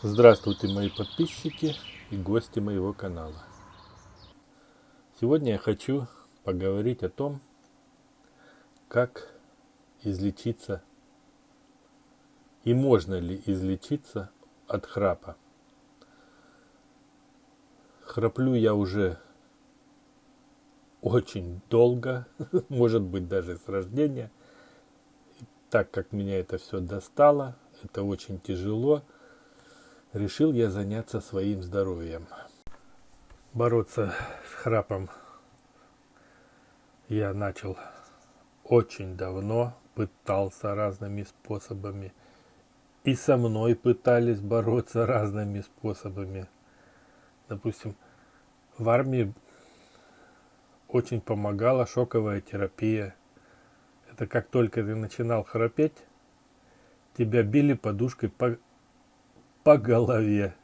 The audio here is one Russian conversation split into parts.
Здравствуйте, мои подписчики и гости моего канала. Сегодня я хочу поговорить о том, как излечиться и можно ли излечиться от храпа. Храплю я уже очень долго, может быть даже с рождения, так как меня это все достало, это очень тяжело, решил я заняться своим здоровьем. Бороться с храпом я начал очень давно, пытался разными способами. И со мной пытались бороться разными способами. Допустим, в армии очень помогала шоковая терапия. Это как только ты начинал храпеть, тебя били подушкой по голове.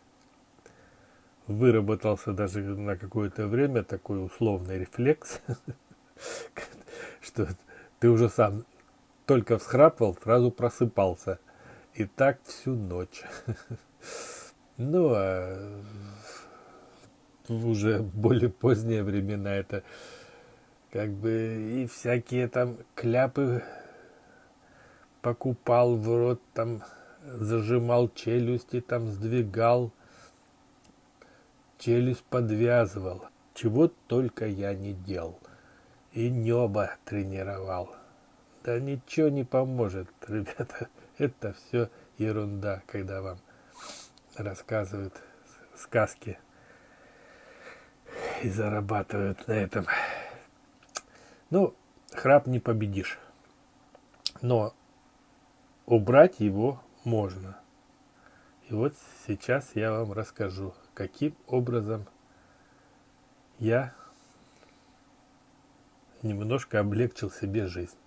Выработался даже на какое-то время такой условный рефлекс, что ты уже сам только всхрапывал, сразу просыпался. И так всю ночь. Ну, а в уже более поздние времена это как бы и всякие там кляпы покупал в рот, там зажимал челюсти, там сдвигал, челюсть подвязывал. Чего только я не делал. И небо тренировал. Да ничего не поможет, ребята. Это все ерунда, когда вам рассказывают сказки и зарабатывают на этом. Ну, храп не победишь. Но убрать его можно. И вот сейчас я вам расскажу, каким образом я немножко облегчил себе жизнь.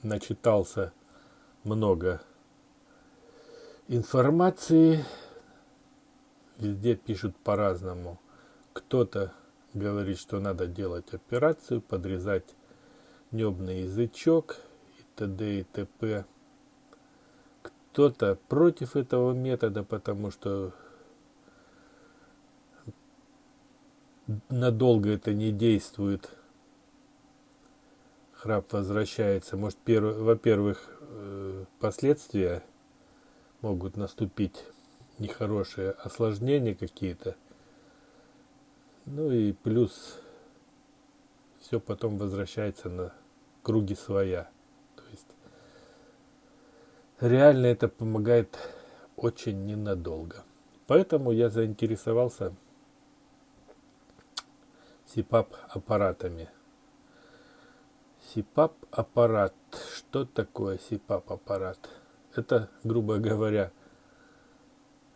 Начитался много информации, везде пишут по-разному. Кто-то говорит, что надо делать операцию, подрезать небный язычок и т.д. и т.п. Кто-то против этого метода, потому что надолго это не действует. Храп возвращается. Может, во-первых, последствия могут наступить нехорошие осложнения какие-то. Ну и плюс все потом возвращается на круги своя. То есть реально это помогает очень ненадолго. Поэтому я заинтересовался СИПАП-аппаратами. СИПАП-аппарат. Что такое СИПАП-аппарат? Это, грубо говоря,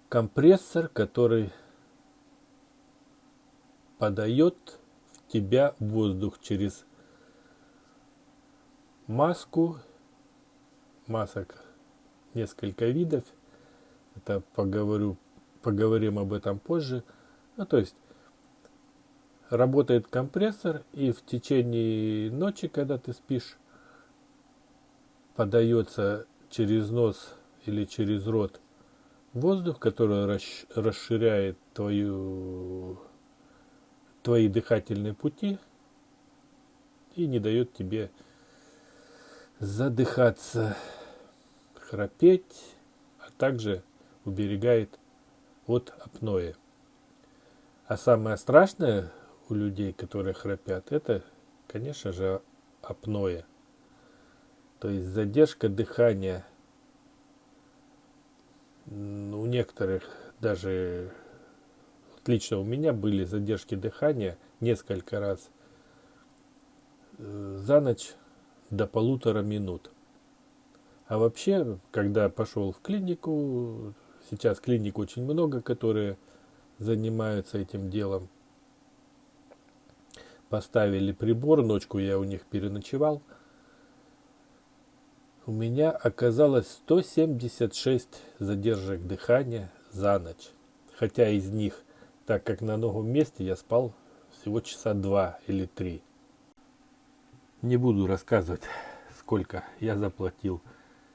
компрессор, который подает в тебя воздух через маску. Масок несколько видов. Это поговорим об этом позже. Ну, то есть работает компрессор, и в течение ночи, когда ты спишь, подается через нос или через рот воздух, который расширяет твои дыхательные пути и не дает тебе задыхаться, храпеть, а также уберегает от апноэ. А самое страшное у людей, которые храпят, это, конечно же, апноэ. То есть задержка дыхания. У некоторых даже, лично у меня были задержки дыхания несколько раз за ночь до 1,5 минут. А вообще, когда пошел в клинику, сейчас клиник очень много, которые занимаются этим делом, поставили прибор, ночку я у них переночевал, у меня оказалось 176 задержек дыхания за ночь. Хотя из них, так как на новом месте, я спал всего часа 2 или 3. Не буду рассказывать, сколько я заплатил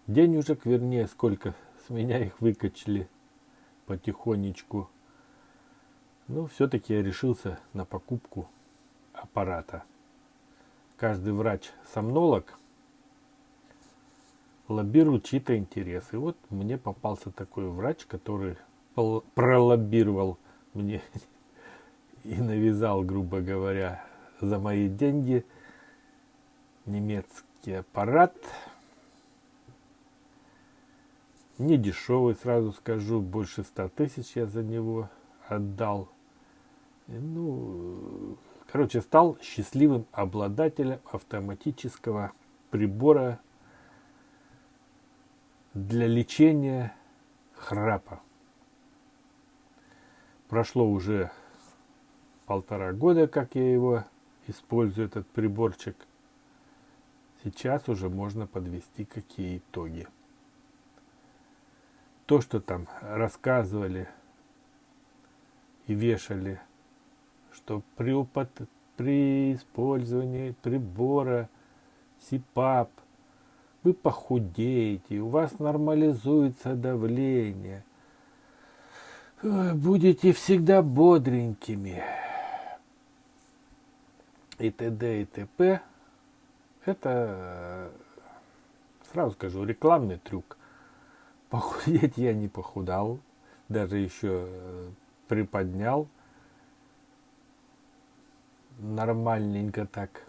денежек, вернее, сколько с меня их выкачали. потихонечку. Но все-таки я решился на покупку аппарата. Каждый врач-сомнолог лоббирует чьи-то интересы. И вот мне попался такой врач, который пролоббировал мне и навязал, грубо говоря, за мои деньги немецкий аппарат. Не дешевый, сразу скажу, больше 100 тысяч я за него отдал. Ну, короче, стал счастливым обладателем автоматического прибора для лечения храпа. Прошло уже 1,5 года, как я его использую, этот приборчик. Сейчас уже можно подвести какие итоги. То, что там рассказывали и вешали, что при использовании прибора СИПАП вы похудеете, у вас нормализуется давление, будете всегда бодренькими и т.д. и т.п. Это, сразу скажу, рекламный трюк. Похудеть я не похудал, даже еще приподнял нормальненько так.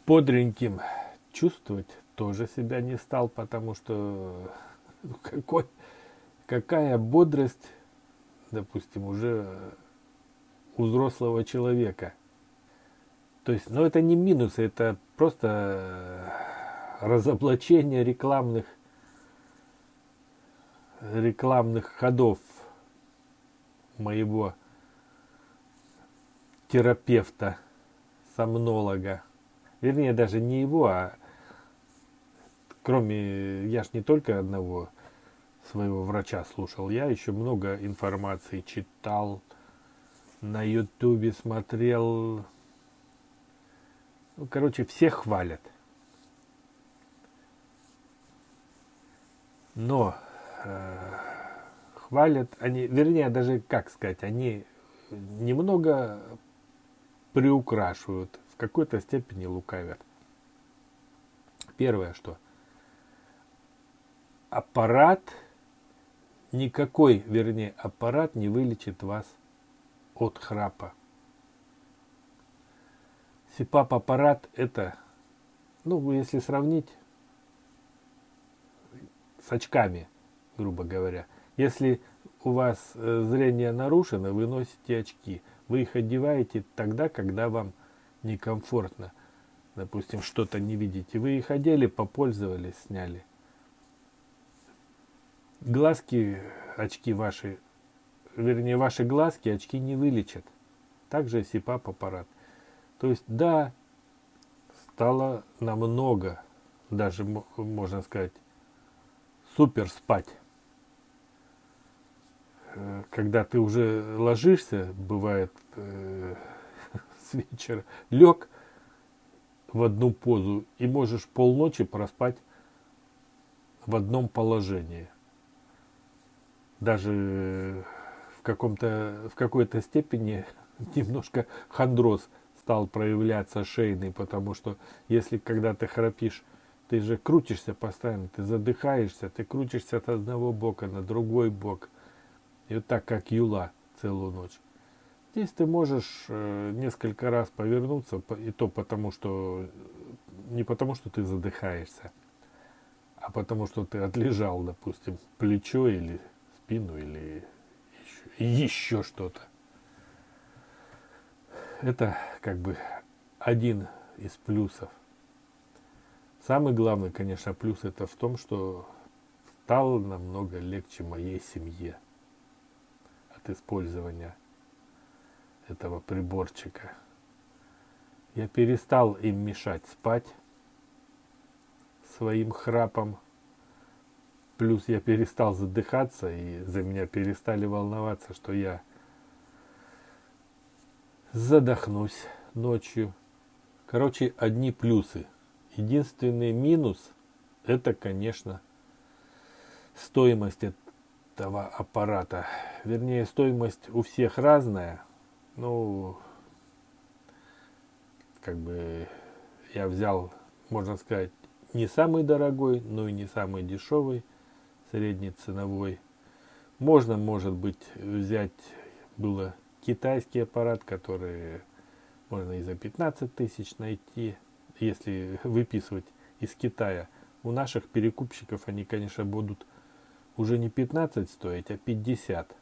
Бодреньким чувствовать тоже себя не стал, потому что какая бодрость, допустим, уже у взрослого человека. То есть, ну это не минусы, это просто разоблачение рекламных ходов моего терапевта, сомнолога. Вернее, даже не его, а кроме, я ж не только одного своего врача слушал, я еще много информации читал, на ютубе смотрел. Ну, короче, все хвалят. Но хвалят они, вернее, даже, как сказать, они немного приукрашивают, в какой-то степени лукавят. Первое, что вернее, аппарат не вылечит вас от храпа. СИПАП-аппарат это, ну, если сравнить с очками, грубо говоря. Если у вас зрение нарушено, вы носите очки. Вы их одеваете тогда, когда вам некомфортно. Допустим, что-то не видите. Вы их одели, попользовались, сняли. Глазки, очки ваши, вернее, ваши глазки, очки не вылечат. Также СИПАП-аппарат. То есть, да, стало намного, даже можно сказать, супер спать. Когда ты уже ложишься, бывает, с вечера, лег в одну позу и можешь полночи проспать в одном положении. Даже в какой-то степени немножко хондроз стал проявляться шейный, потому что если когда ты храпишь, ты же крутишься постоянно, ты задыхаешься, ты крутишься от одного бока на другой бок. И вот так, как юла, целую ночь. Здесь ты можешь несколько раз повернуться, и то потому, что не потому, что ты задыхаешься, а потому, что ты отлежал, допустим, плечо или спину, или еще что-то. Это как бы один из плюсов. Самый главный, конечно, плюс это в том, что стало намного легче моей семье от использования этого приборчика. Я перестал им мешать спать своим храпом. Плюс я перестал задыхаться, и за меня перестали волноваться, что я задохнусь ночью. Короче, одни плюсы. Единственный минус это, конечно, стоимость этого аппарата. Вернее, стоимость у всех разная. Ну, как бы я взял, можно сказать, не самый дорогой, но и не самый дешевый, среднеценовой. Можно, может быть, взять было китайский аппарат, который можно и за 15 тысяч найти, если выписывать из Китая. У наших перекупщиков они, конечно, будут уже не 15 стоить, а 50.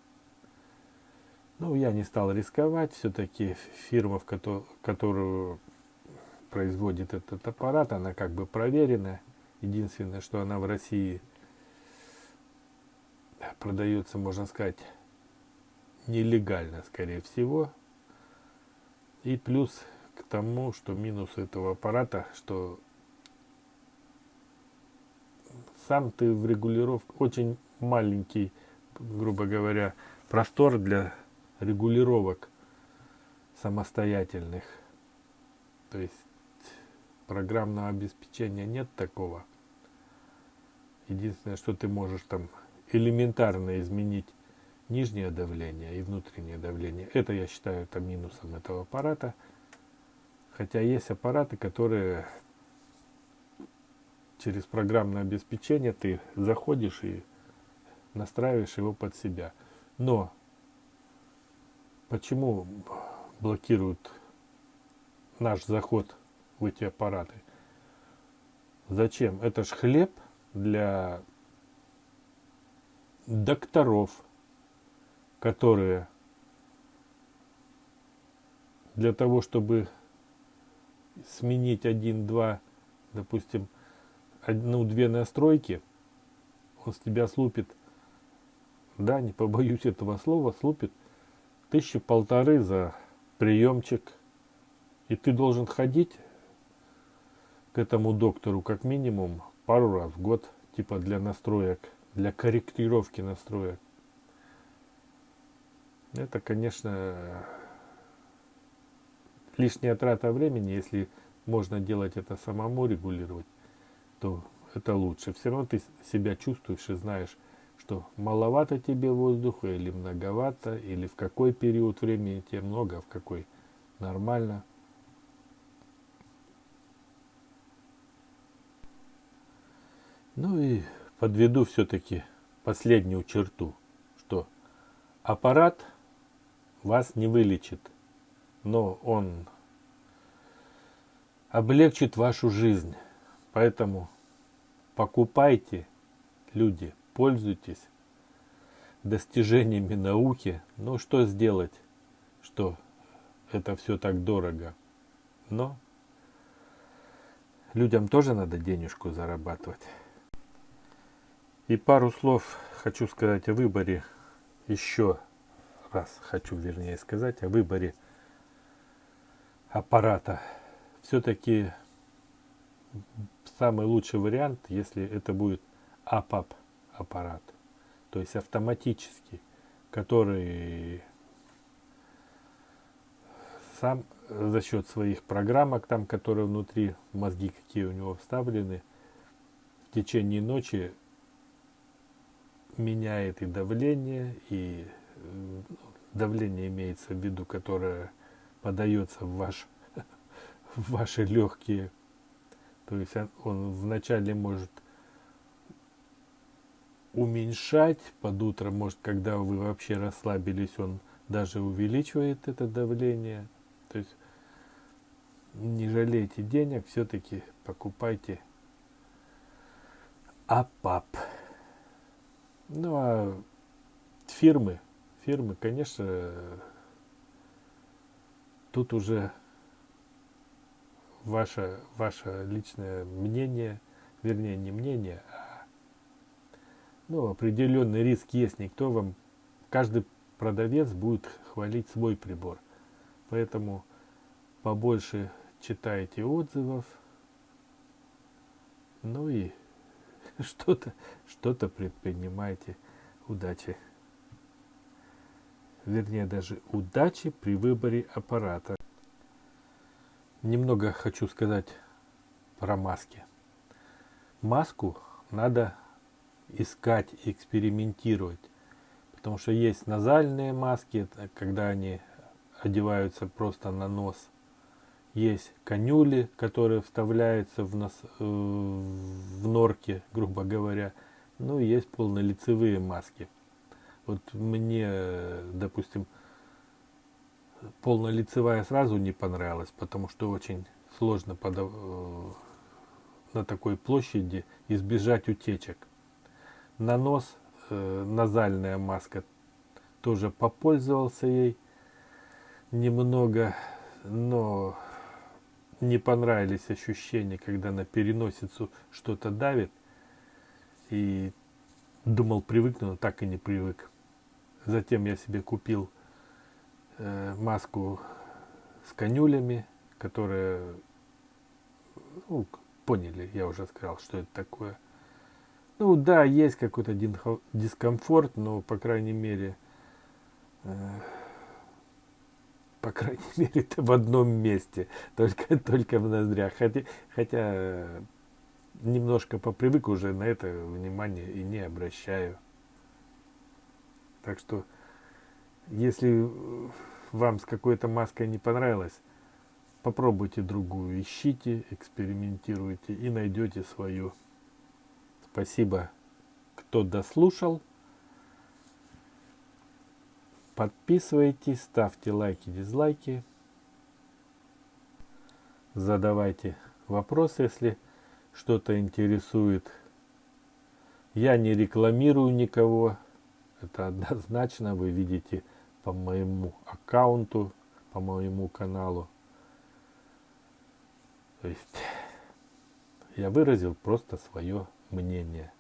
Ну, я не стал рисковать. Все-таки фирма, которую производит этот аппарат, она как бы проверена. Единственное, что она в России продается, можно сказать, нелегально, скорее всего. И плюс к тому, что минус этого аппарата, что сам ты в регулировке очень маленький, грубо говоря, простор для регулировок самостоятельных. То есть программного обеспечения нет такого. Единственное, что ты можешь там элементарно изменить нижнее давление и внутреннее давление. Это я считаю это минусом этого аппарата. Хотя есть аппараты, которые через программное обеспечение ты заходишь и настраиваешь его под себя. Но почему блокируют наш заход в эти аппараты? Зачем? Это ж хлеб для докторов, которые для того, чтобы сменить один-два, допустим, одну-две настройки, он с тебя слупит, да, не побоюсь этого слова, слупит 1000-1500 за приемчик. И ты должен ходить к этому доктору как минимум пару раз в год, типа для настроек, для корректировки настроек. Это, конечно, лишняя трата времени. Если можно делать это самому, регулировать, то это лучше. Все равно ты себя чувствуешь и знаешь, что маловато тебе воздуха или многовато, или в какой период времени тебе много, а в какой нормально. Ну и подведу все-таки последнюю черту, что аппарат вас не вылечит, но он облегчит вашу жизнь. Поэтому покупайте, люди, пользуйтесь достижениями науки. Ну что сделать, что это все так дорого. Но людям тоже надо денежку зарабатывать. И пару слов хочу сказать о выборе, еще раз хочу, вернее, сказать о выборе аппарата. Все-таки самый лучший вариант, если это будет APAP аппарат, то есть автоматический, который сам за счет своих программок, там, которые внутри, мозги какие у него вставлены, в течение ночи меняет и давление, и давление имеется в виду, которое подается в ваши легкие. То есть он вначале может уменьшать, под утро, может, когда вы вообще расслабились, он даже увеличивает это давление. То есть не жалейте денег, все-таки покупайте APAP. Ну а фирмы, конечно, тут уже ваше личное мнение, вернее не мнение, а определенный риск есть. Никто вам, каждый продавец будет хвалить свой прибор. Поэтому побольше читайте отзывов, ну и что-то предпринимайте. Удачи. Вернее, даже удачи при выборе аппарата. Немного хочу сказать про маски. Маску надо искать, экспериментировать. Потому что есть назальные маски, это когда они одеваются просто на нос. Есть канюли, которые вставляются в норки, грубо говоря. Ну и есть полнолицевые маски. Вот мне, допустим, полнолицевая сразу не понравилась, потому что очень сложно на такой площади избежать утечек. На нос назальная маска, тоже попользовался ей немного, но не понравились ощущения, когда на переносицу что-то давит. И думал привыкну, но так и не привык. Затем я себе купил маску с канюлями, которая, ну, поняли, я уже сказал, что это такое. Ну да, есть какой-то дискомфорт, но по крайней мере, это в одном месте, только в ноздрях. Хотя немножко попривык уже, на это внимание и не обращаю. Так что, если вам с какой-то маской не понравилось, попробуйте другую, ищите, экспериментируйте и найдете свою. Спасибо, кто дослушал. Подписывайтесь, ставьте лайки, дизлайки. Задавайте вопросы, если что-то интересует. Я не рекламирую никого. Это однозначно вы видите по моему аккаунту, по моему каналу. То есть я выразил просто свое мнение.